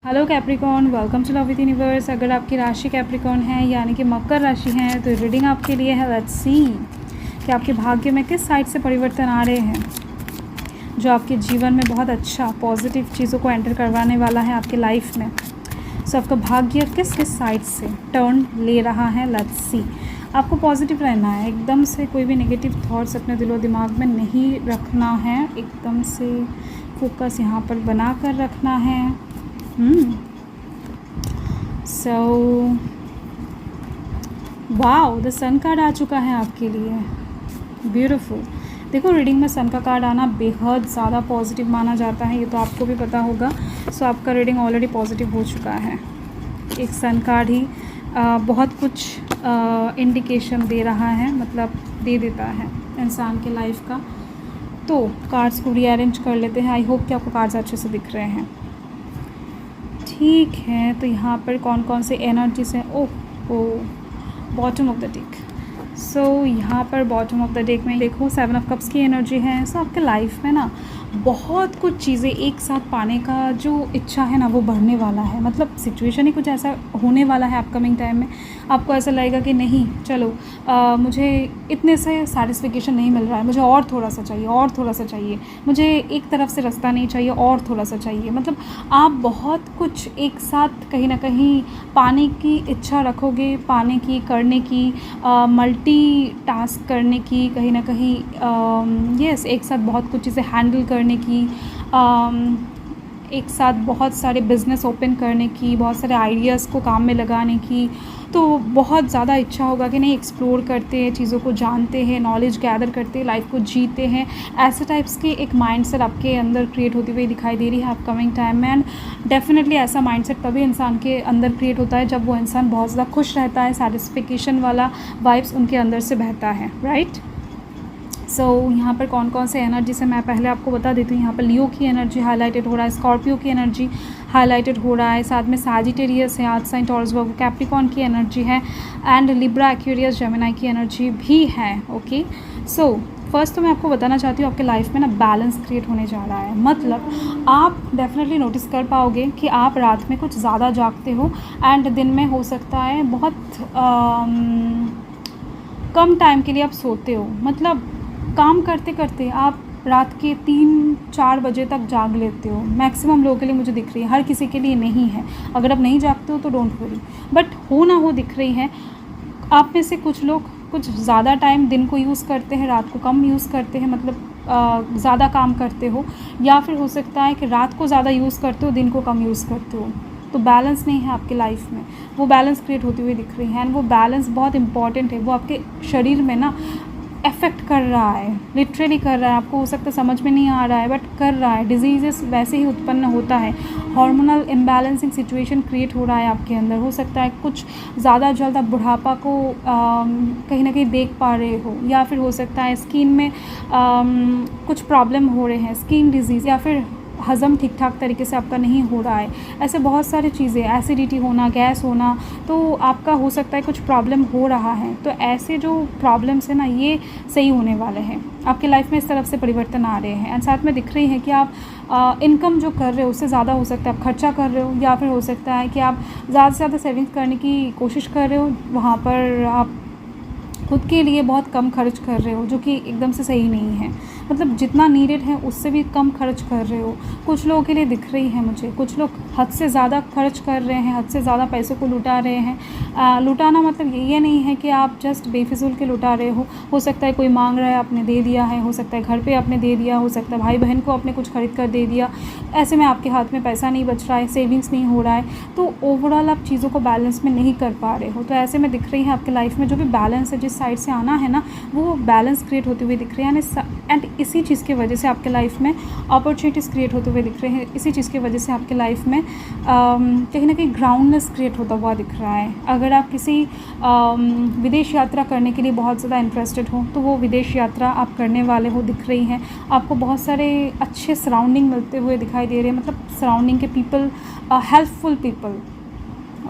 Hello Capricorn, welcome to love with universe. अगर आपकी राशि कैप्रिकॉर्न है यानी कि मकर राशि है तो रीडिंग आपके लिए है। लेट्स सी कि आपके भाग्य में किस साइड से परिवर्तन आ रहे हैं जो आपके जीवन में बहुत अच्छा पॉजिटिव चीज़ों को एंटर करवाने वाला है आपके लाइफ में। सो आपका भाग्य किस किस साइड से टर्न ले रहा है। Let's see. आपको पॉजिटिव रहना है, एकदम से कोई भी नेगेटिव थॉट्स अपने दिलो दिमाग में नहीं रखना है, एकदम से फोकस यहाँ पर बना कर रखना है। So wow, the sun card आ चुका है आपके लिए। ब्यूटीफुल। देखो, रीडिंग में सन का कार्ड आना बेहद ज़्यादा पॉजिटिव माना जाता है, ये तो आपको भी पता होगा। सो आपका रीडिंग ऑलरेडी पॉजिटिव हो चुका है। एक सन कार्ड ही बहुत कुछ इंडिकेशन दे रहा है, मतलब दे देता है इंसान के लाइफ का। तो कार्ड्स को रीअरेंज कर लेते हैं। आई होप कि आपको कार्ड्स अच्छे से दिख रहे हैं। ठीक है, तो यहाँ पर कौन कौन से एनर्जीज हैं। ओह, बॉटम ऑफ द डेक। सो यहाँ पर बॉटम ऑफ द डेक में देखो 7 ऑफ कप्स की एनर्जी है। सो आपके लाइफ में ना बहुत कुछ चीज़ें एक साथ पाने का जो इच्छा है ना वो बढ़ने वाला है। मतलब सिचुएशन ही कुछ ऐसा होने वाला है अपकमिंग टाइम में। आपको ऐसा लगेगा कि नहीं चलो, मुझे इतने से सैटिस्फिकेशन नहीं मिल रहा है, मुझे और थोड़ा सा चाहिए, और थोड़ा सा चाहिए, मुझे एक तरफ से रास्ता नहीं चाहिए, और थोड़ा सा चाहिए। मतलब आप बहुत कुछ एक साथ कहीं ना कहीं पाने की इच्छा रखोगे, पाने की, करने की, मल्टी टास्क करने की, कहीं ना कहीं यस, एक साथ बहुत कुछ चीज़ें हैंडल करने की, एक साथ बहुत सारे बिज़नेस ओपन करने की, बहुत सारे आइडियाज़ को काम में लगाने की। तो बहुत ज़्यादा इच्छा होगा कि नहीं, एक्सप्लोर करते हैं, चीज़ों को जानते हैं, नॉलेज गैदर करते हैं, लाइफ को जीते हैं। ऐसे टाइप्स के एक माइंडसेट आपके अंदर क्रिएट होती हुई दिखाई दे रही है अपकमिंग टाइम में। एंड डेफिनेटली ऐसा माइंडसेट तभी इंसान के अंदर क्रिएट होता है जब वो इंसान बहुत ज़्यादा खुश रहता है, सैटिस्फिकेशन वाला वाइब्स उनके अंदर से बहता है, राइट। सो यहाँ पर कौन कौन से एनर्जी से मैं पहले आपको बता देती हूँ। यहाँ पर लियो की एनर्जी हाईलाइटेड हो रहा है, स्कॉर्पियो की एनर्जी हाईलाइटेड हो रहा है, साथ में सैजिटेरियस है, आर्थ साइन, टॉरस, वर्गो, कैप्रिकॉर्न की एनर्जी है, एंड लिब्रा, एक्वेरियस, जेमिनी की एनर्जी भी है। ओके, सो फर्स्ट तो मैं आपको बताना चाहती हूँ आपके लाइफ में ना बैलेंस क्रिएट होने जा रहा है। मतलब आप डेफिनेटली नोटिस कर पाओगे कि आप रात में कुछ ज़्यादा जागते हो एंड दिन में हो सकता है बहुत कम टाइम के लिए आप सोते हो। मतलब काम करते करते आप रात के 3-4 बजे तक जाग लेते हो। मैक्सिमम लोगों के लिए मुझे दिख रही है, हर किसी के लिए नहीं है। अगर आप नहीं जागते हो तो डोंट वरी, बट हो ना हो दिख रही है। आप में से कुछ लोग कुछ ज़्यादा टाइम दिन को यूज़ करते हैं, रात को कम यूज़ करते हैं, मतलब ज़्यादा काम करते हो, या फिर हो सकता है कि रात को ज़्यादा यूज़ करते हो, दिन को कम यूज़ करते हो। तो बैलेंस नहीं है आपके लाइफ में, वो बैलेंस क्रिएट होती हुई दिख रही है। एंड वो बैलेंस बहुत इंपॉर्टेंट है, वो आपके शरीर में ना अफेक्ट कर रहा है, लिटरली कर रहा है। आपको हो सकता है समझ में नहीं आ रहा है, बट कर रहा है। डिजीज़ेस वैसे ही उत्पन्न होता है, हार्मोनल इम्बैलेंसिंग सिचुएशन क्रिएट हो रहा है आपके अंदर। हो सकता है कुछ ज़्यादा जल्द आप बुढ़ापा को कहीं ना कहीं देख पा रहे हो, या फिर हो सकता है स्किन में कुछ प्रॉब्लम हो रहे हैं, स्किन डिजीज़, या फिर हज़म ठीक ठाक तरीके से आपका नहीं हो रहा है। ऐसे बहुत सारी चीज़ें, एसिडिटी होना, गैस होना, तो आपका हो सकता है कुछ प्रॉब्लम हो रहा है। तो ऐसे जो प्रॉब्लम्स हैं ना, ये सही होने वाले हैं आपके लाइफ में। इस तरफ से परिवर्तन आ रहे हैं एंड साथ में दिख रही है कि आप इनकम जो कर रहे हो उससे ज़्यादा हो सकता है आप खर्चा कर रहे हो, या फिर हो सकता है कि आप ज़्यादा से ज़्यादा सेविंग्स करने की कोशिश कर रहे हो, वहाँ पर आप खुद के लिए बहुत कम खर्च कर रहे हो, जो कि एकदम से सही नहीं है। मतलब जितना नीडेड है उससे भी कम खर्च कर रहे हो। कुछ लोगों के लिए दिख रही है मुझे, कुछ लोग हद से ज़्यादा खर्च कर रहे हैं, हद से ज़्यादा पैसों को लुटा रहे हैं। लुटाना मतलब ये नहीं है कि आप जस्ट बेफिजूल के लुटा रहे हो सकता है कोई मांग रहा है, आपने दे दिया है, हो सकता है घर पे आपने दे दिया, हो सकता है भाई बहन को आपने कुछ खरीद कर दे दिया। ऐसे में आपके हाथ में पैसा नहीं बच रहा है, सेविंग्स नहीं हो रहा है, तो ओवरऑल आप चीज़ों को बैलेंस में नहीं कर पा रहे हो। तो ऐसे में दिख रही है आपके लाइफ में जो भी बैलेंस है, जिस साइड से आना है ना, वो बैलेंस क्रिएट होती हुई दिख रही है। एंड इसी चीज़ की वजह से आपके लाइफ में अपॉर्चुनिटीज़ क्रिएट होते हुए दिख रहे हैं। इसी चीज़ की वजह से आपके लाइफ में कहीं ना कहीं ग्राउंडनेस क्रिएट होता हुआ दिख रहा है। अगर आप किसी विदेश यात्रा करने के लिए बहुत ज़्यादा इंटरेस्टेड हो तो वो विदेश यात्रा आप करने वाले हो दिख रही हैं। आपको बहुत सारे अच्छे सराउंडिंग मिलते हुए दिखाई दे रहे हैं, मतलब सराउंडिंग के पीपल, हेल्पफुल पीपल।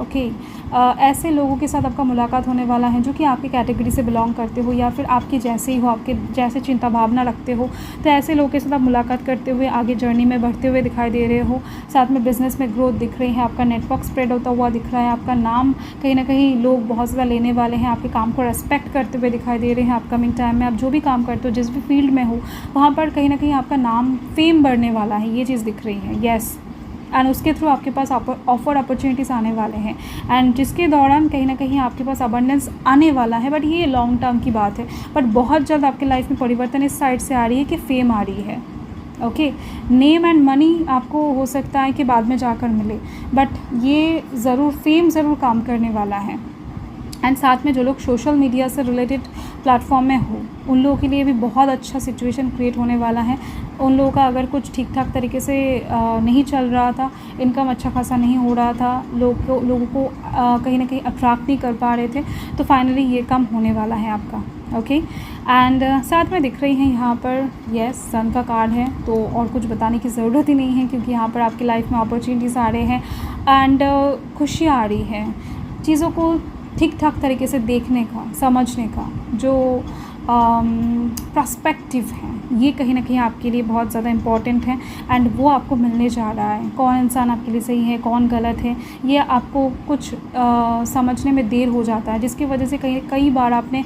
ओके, ऐसे लोगों के साथ आपका मुलाकात होने वाला है जो कि आपकी कैटेगरी से बिलोंग करते हो या फिर आपके जैसे ही हो, आपके जैसे चिंता भावना रखते हो। तो ऐसे लोगों के साथ आप मुलाकात करते हुए आगे जर्नी में बढ़ते हुए दिखाई दे रहे हो। साथ में बिज़नेस में ग्रोथ दिख रही है, आपका नेटवर्क स्प्रेड होता हुआ दिख रहा है, आपका नाम कहीं ना कहीं लोग बहुत ज़्यादा लेने वाले हैं, आपके काम को रेस्पेक्ट करते हुए दिखाई दे रहे हैं। अपकमिंग टाइम में आप जो भी काम करते हो, जिस भी फील्ड में हो, वहाँ पर कहीं ना कहीं आपका नाम फेम बढ़ने वाला है, ये चीज़ दिख रही है। येस, एंड उसके थ्रू आपके पास ऑफर अपॉर्चुनिटीज़ आने वाले हैं, एंड जिसके दौरान कहीं ना कहीं आपके पास अबंडेंस आने वाला है। बट ये लॉन्ग टर्म की बात है, बट बहुत जल्द आपके लाइफ में परिवर्तन इस साइड से आ रही है कि फेम आ रही है। ओके, नेम एंड मनी आपको हो सकता है कि बाद में जाकर मिले, बट ये ज़रूर फेम ज़रूर काम करने वाला है। एंड साथ में जो लोग सोशल मीडिया से रिलेटेड प्लेटफॉर्म में हो, उन लोगों के लिए भी बहुत अच्छा सिचुएशन क्रिएट होने वाला है। उन लोगों का अगर कुछ ठीक ठाक तरीके से नहीं चल रहा था, इनकम अच्छा खासा नहीं हो रहा था, लोगों को कहीं ना कहीं अट्रैक्ट नहीं कर पा रहे थे, तो फाइनली ये कम होने वाला है आपका। ओके, एंड साथ में दिख रही है यहाँ पर येस सन का कार्ड है, तो और कुछ बताने की ज़रूरत ही नहीं है, क्योंकि यहाँ पर आपकी लाइफ में अपॉर्चुनिटीज़ आ रहे हैं एंड खुशियाँ आ रही है। चीज़ों को ठीक ठाक तरीके से देखने का, समझने का जो पर्सपेक्टिव है, ये कहीं ना कहीं आपके लिए बहुत ज़्यादा इम्पॉर्टेंट है, एंड वो आपको मिलने जा रहा है। कौन इंसान आपके लिए सही है, कौन गलत है, ये आपको कुछ समझने में देर हो जाता है, जिसकी वजह से कई बार आपने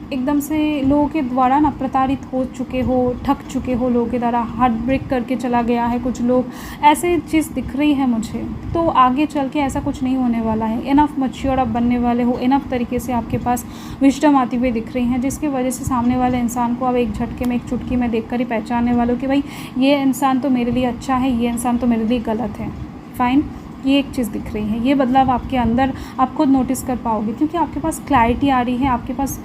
एकदम से लोगों के द्वारा ना प्रताड़ित हो चुके हो, ठग चुके हो, लोगों के द्वारा हार्ट ब्रेक करके चला गया है कुछ लोग, ऐसे चीज़ दिख रही है मुझे। तो आगे चल के ऐसा कुछ नहीं होने वाला है। इनफ मैच्योर आप बनने वाले हो, इनफ तरीके से आपके पास विजडम आती हुई दिख रही हैं, जिसकी वजह से सामने वाले इंसान को आप एक झटके में, एक चुटकी में देखकर ही पहचानने वाले हो कि भाई ये इंसान तो मेरे लिए अच्छा है, ये इंसान तो मेरे लिए गलत है। फाइन, ये एक चीज़ दिख रही है। ये बदलाव आपके अंदर आप खुद नोटिस कर पाओगे, क्योंकि आपके पास क्लैरिटी आ रही है, आपके पास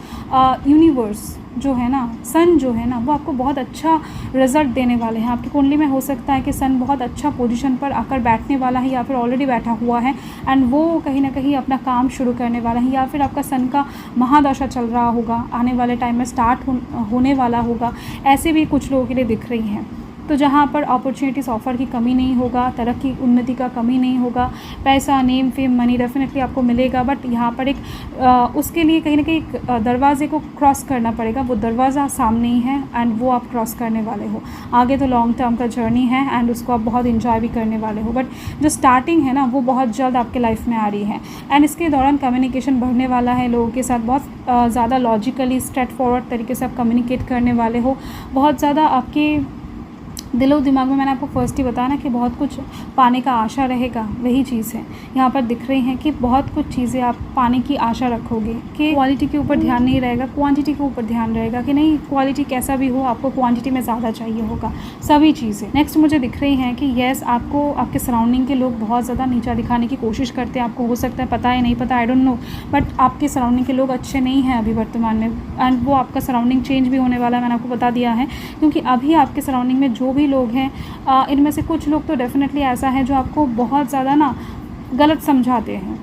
यूनिवर्स जो है ना, सन जो है ना, वो आपको बहुत अच्छा रिजल्ट देने वाले हैं। आपकी कुंडली में हो सकता है कि सन बहुत अच्छा पोजीशन पर आकर बैठने वाला है, या फिर ऑलरेडी बैठा हुआ है, एंड वो कहीं ना कहीं अपना काम शुरू करने वाला है, या फिर आपका सन का महादशा चल रहा होगा, आने वाले टाइम में स्टार्ट होने वाला होगा। ऐसे भी कुछ लोगों के लिए दिख रही हैं। तो जहाँ पर अपॉर्चुनिटीज़ ऑफ़र की कमी नहीं होगा, तरक्की उन्नति का कमी नहीं होगा, पैसा, नेम, फेम, मनी डेफिनेटली आपको मिलेगा। बट यहाँ पर एक उसके लिए कहीं ना कहीं एक दरवाजे को क्रॉस करना पड़ेगा। वो दरवाज़ा सामने ही है एंड वो आप क्रॉस करने वाले हो। आगे तो लॉन्ग टर्म का जर्नी है एंड उसको आप बहुत इंजॉय भी करने वाले हो, बट जो स्टार्टिंग है ना, वो बहुत जल्द आपके लाइफ में आ रही है। एंड इसके दौरान कम्युनिकेशन बढ़ने वाला है लोगों के साथ, बहुत ज़्यादा लॉजिकली स्ट्रेट फॉरवर्ड तरीके से आप कम्युनिकेट करने वाले हो। बहुत ज़्यादा आपके दिलो दिमाग में, मैंने आपको फर्स्ट ही बताया ना कि बहुत कुछ पाने का आशा रहेगा, वही चीज़ है यहाँ पर दिख रही हैं कि बहुत कुछ चीज़ें आप पाने की आशा रखोगे, कि क्वालिटी के ऊपर ध्यान नहीं रहेगा, क्वांटिटी के ऊपर ध्यान रहेगा, कि नहीं क्वालिटी कैसा भी हो, आपको क्वांटिटी में ज़्यादा चाहिए होगा, सभी चीज़ें। नेक्स्ट मुझे दिख रही हैं कि येस, आपको आपके सराउंडिंग के लोग बहुत ज़्यादा नीचा दिखाने की कोशिश करते हैं। आपको हो सकता है पता है, नहीं पता, आई डोंट नो, बट आपके सराउंडिंग के लोग अच्छे नहीं हैं अभी वर्तमान में, एंड वो आपका सराउंडिंग चेंज भी होने वाला है, मैंने आपको बता दिया है। क्योंकि अभी आपके सराउंडिंग में जो भी लोग हैं, इनमें से कुछ लोग तो डेफिनेटली ऐसा है जो आपको बहुत ज़्यादा ना गलत समझाते हैं।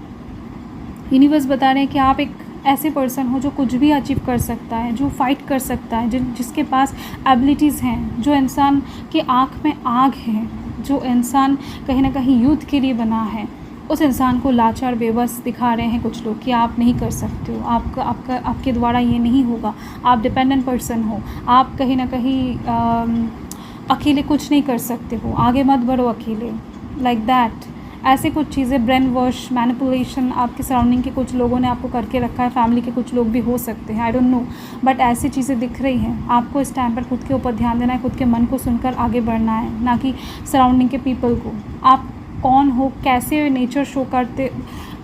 यूनिवर्स बता रहे हैं कि आप एक ऐसे पर्सन हो जो कुछ भी अचीव कर सकता है, जो फाइट कर सकता है, जिसके पास एबिलिटीज़ हैं, जो इंसान के आँख में आग है, जो इंसान कहीं ना कहीं यूथ के लिए बना है। उस इंसान को लाचार, बेबस दिखा रहे हैं कुछ लोग कि आप नहीं कर सकते हो, आपके द्वारा ये नहीं होगा, आप डिपेंडेंट पर्सन हो, आप कहीं ना कहीं अकेले कुछ नहीं कर सकते हो, आगे मत बढ़ो अकेले, लाइक दैट। ऐसे कुछ चीज़ें, ब्रेन वॉश, मैनिपुलेशन आपके सराउंडिंग के कुछ लोगों ने आपको करके रखा है, फैमिली के कुछ लोग भी हो सकते हैं, आई डोंट नो, बट ऐसी चीज़ें दिख रही हैं। आपको इस टाइम पर खुद के ऊपर ध्यान देना है, खुद के मन को सुनकर आगे बढ़ना है, ना कि सराउंडिंग के पीपल को। आप कौन हो, कैसे नेचर शो करते,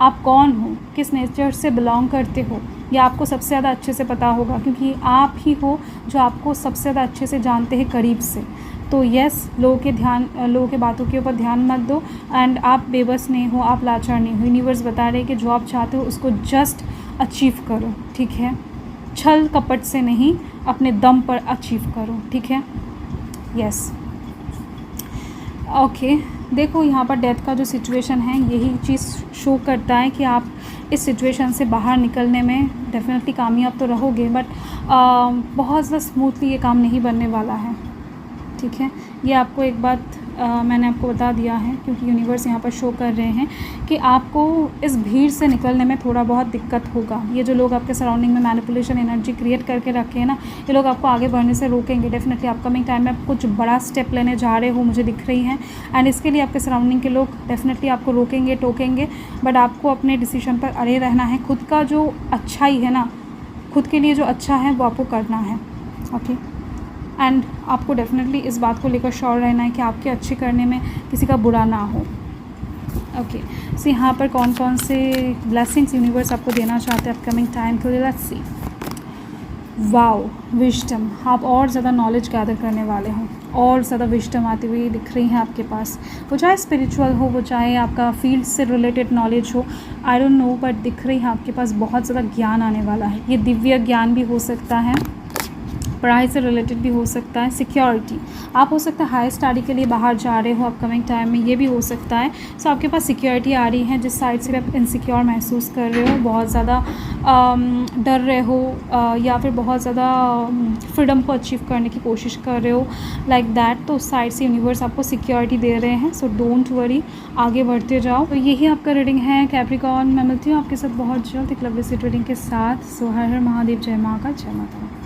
आप कौन हो, किस नेचर से बिलोंग करते हो, ये आपको सबसे ज़्यादा अच्छे से पता होगा, क्योंकि आप ही हो जो आपको सबसे ज़्यादा अच्छे से जानते हैं करीब से। तो यस, लोगों के बातों के ऊपर ध्यान मत दो, एंड आप बेबस नहीं हो, आप लाचार नहीं हो। यूनिवर्स बता रहे हैं कि जो आप चाहते हो उसको जस्ट अचीव करो, ठीक है, छल कपट से नहीं, अपने दम पर अचीव करो, ठीक है। यस, ओके, देखो यहाँ पर डेथ का जो सिचुएशन है, यही चीज़ शो करता है कि आप इस सिचुएशन से बाहर निकलने में डेफिनेटली कामयाब तो रहोगे, बट बहुत ज़्यादा स्मूथली ये काम नहीं बनने वाला है, ठीक है। ये आपको एक बात मैंने आपको बता दिया है, क्योंकि यूनिवर्स यहाँ पर शो कर रहे हैं कि आपको इस भीड़ से निकलने में थोड़ा बहुत दिक्कत होगा। ये जो लोग आपके सराउंडिंग में मैनिपुलेशन एनर्जी क्रिएट करके रखे हैं ना, ये लोग आपको आगे बढ़ने से रोकेंगे। डेफिनेटली अपकमिंग टाइम में आप कुछ बड़ा स्टेप लेने जा रहे हो, मुझे दिख रही हैं, एंड इसके लिए आपके सराउंडिंग के लोग डेफिनेटली आपको रोकेंगे, टोकेंगे, बट आपको अपने डिसीजन पर अड़े रहना है। खुद का जो अच्छाई है ना, खुद के लिए जो अच्छा है वो आपको करना है। ओके, एंड आपको डेफिनेटली इस बात को लेकर श्योर रहना है कि आपके अच्छे करने में किसी का बुरा ना हो। ओके, सो यहाँ पर कौन कौन से ब्लेसिंग्स यूनिवर्स आपको देना चाहते हैं अपकमिंग टाइम के लिए, लेट्स सी। वाओ, विजडम, आप और ज़्यादा नॉलेज गैदर करने वाले हो, और ज़्यादा विजडम आती हुई दिख रही है आपके पास। वो चाहे स्पिरिचुअल हो, वो चाहे आपका फील्ड से रिलेटेड नॉलेज हो, आई डोंट नो, बट दिख रही है आपके पास बहुत ज़्यादा ज्ञान आने वाला है। ये दिव्य ज्ञान भी हो सकता है, पढ़ाई से रिलेटेड भी हो सकता है, सिक्योरिटी, आप हो सकता है हायर स्टडी के लिए बाहर जा रहे हो अपकमिंग टाइम में, ये भी हो सकता है। सो आपके पास सिक्योरिटी आ रही है, जिस साइड से भी आप इनसिक्योर महसूस कर रहे हो, बहुत ज़्यादा डर रहे हो, या फिर बहुत ज़्यादा फ्रीडम को अचीव करने की कोशिश कर रहे हो, लाइक दैट, तो उस साइड से यूनिवर्स आपको सिक्योरिटी दे रहे हैं। सो डोंट वरी, आगे बढ़ते जाओ। तो यही आपका रीडिंग है कैप्रिकॉर्न। मैं मिलती हूँ आपके साथ बहुत जल्द एक लवली सी रीडिंग के साथ। सो हर हर महादेव, जय माँ का, जय माता।